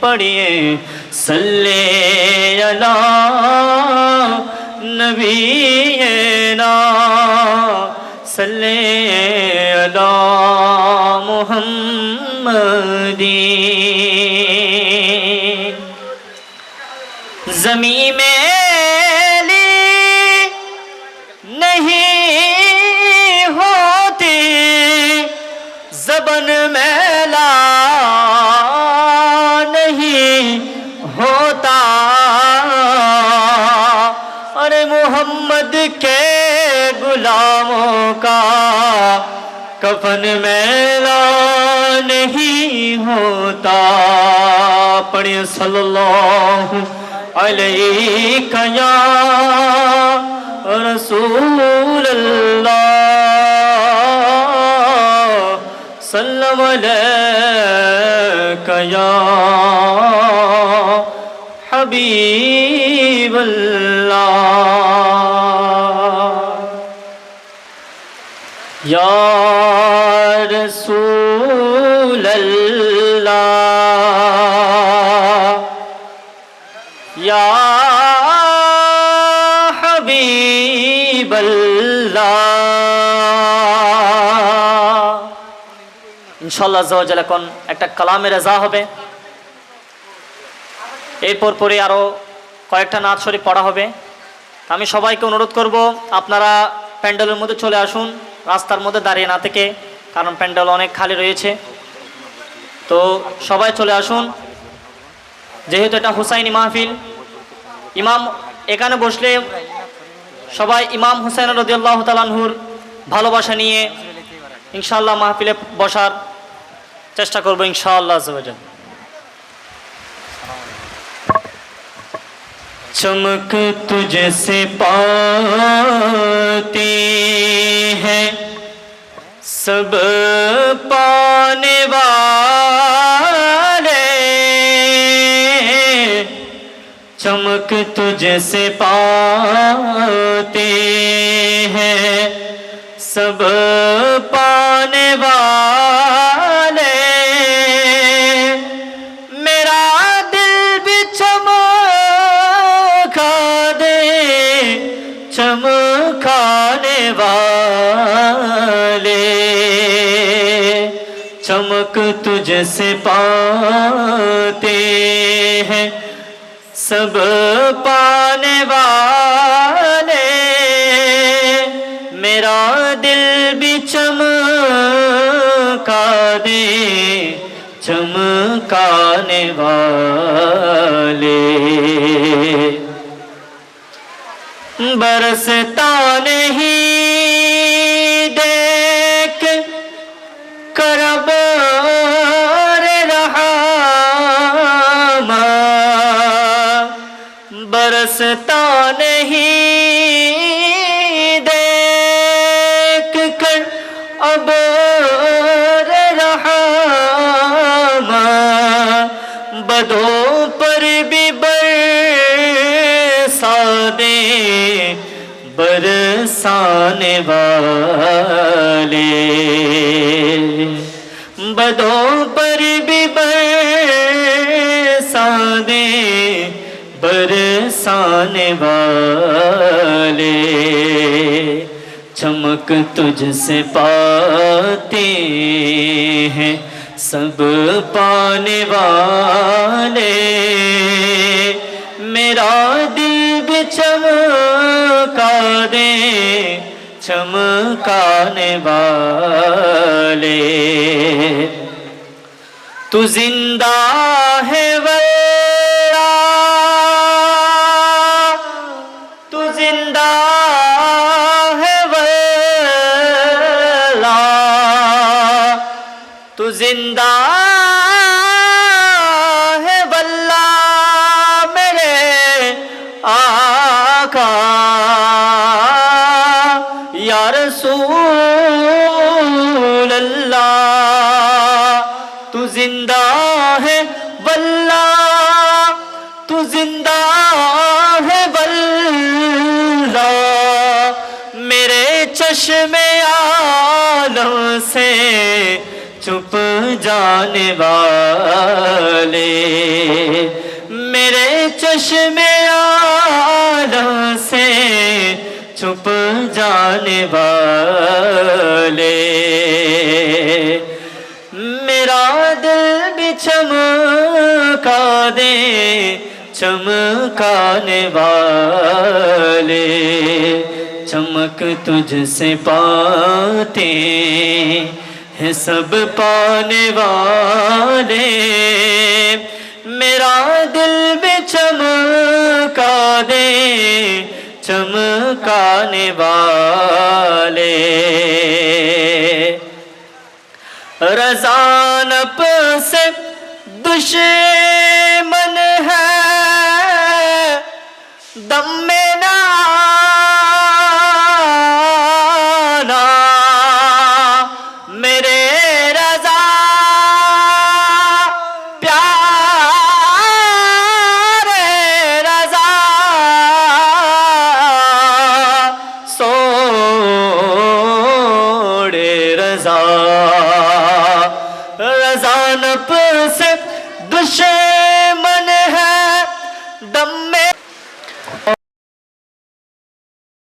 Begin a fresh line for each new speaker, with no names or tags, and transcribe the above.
पढ़िए सल्ले अला नबीना सल्ले अला मुहम्मदी। ज़मीं में नहीं होती ज़बन मैला नहीं होता, अरे मोहम्मद के गुलामों का कफन मैला नहीं होता। पढ़िए सल्लल्लाहु अलैका या रसूल अल्लाह सल्लल्लाहु अलैका या हबीब अल्लाह या रसूल अल्लाह या हबीब अल्लाह। ইনশাআল্লাহ আজ্জা ওয়া জাল্লা এখন একটা কালামে রাজা হবে, এরপর পরে আরও কয়েকটা নাত শরীফ পড়া হবে। আমি সবাইকে অনুরোধ করব আপনারা প্যান্ডেলের মধ্যে চলে আসুন, রাস্তার মধ্যে দাঁড়িয়ে না থেকে, কারণ প্যান্ডেল অনেক খালি রয়েছে। তো সবাই চলে আসুন, যেহেতু এটা হুসাইনি মাহফিল, ইমাম এখানে বসলে সবাই ইমাম হুসাইন রাদিয়াল্লাহু তাআলা আনহুর ভালোবাসা নিয়ে ইনশাআল্লাহ মাহফিলে বসার চেষ্টা করব ইনশাআল্লাহ আজ্জা ওয়া জাল্লা। चमक तुझसे पाते हैं सब पाने वाले, चमक तुझसे पाते हैं सब पाने वाले, मेरा दिल भी चमकाने वाले, चमक तुझसे पाते हैं सब पाने वाले, मेरा दिल भी चमका दे चमकाने वाले। बरसता नहीं देख करब रहमा, बरसता नहीं देख कर अब रहमा, बदों पर भी बरसा दे बरसाने वाले, बदों पर भी बरसा दे बरसाने वाले, चमक तुझसे पाते हैं सब पाने वाले, मेरा दिल भी चमका दे चमकाने वाले। तू जिंदा है वल्लाह, तू जिंदा है वल्लाह, तू जिंदा है वल्लाह मेरे आका, या रसूल अल्लाह। तू जिंदा है वल्लाह, तू जिंदा है वल्लाह, मेरे चश्मे आलम से चुप जाने वाले, मेरे चश्मे आलम से छुप जाने वाले, मेरा दिल भी चमका दे चमकाने वाले, चमक तुझसे पाते हैं सब पाने वाले, मेरा दिल भी चमका दे चमकाने वाले। रज़ानप से दुश्मन है दम में नाना, मेरे रज़ा प्यारे रज़ा सोड़े रज़ा, रज़ानप से दुश्मन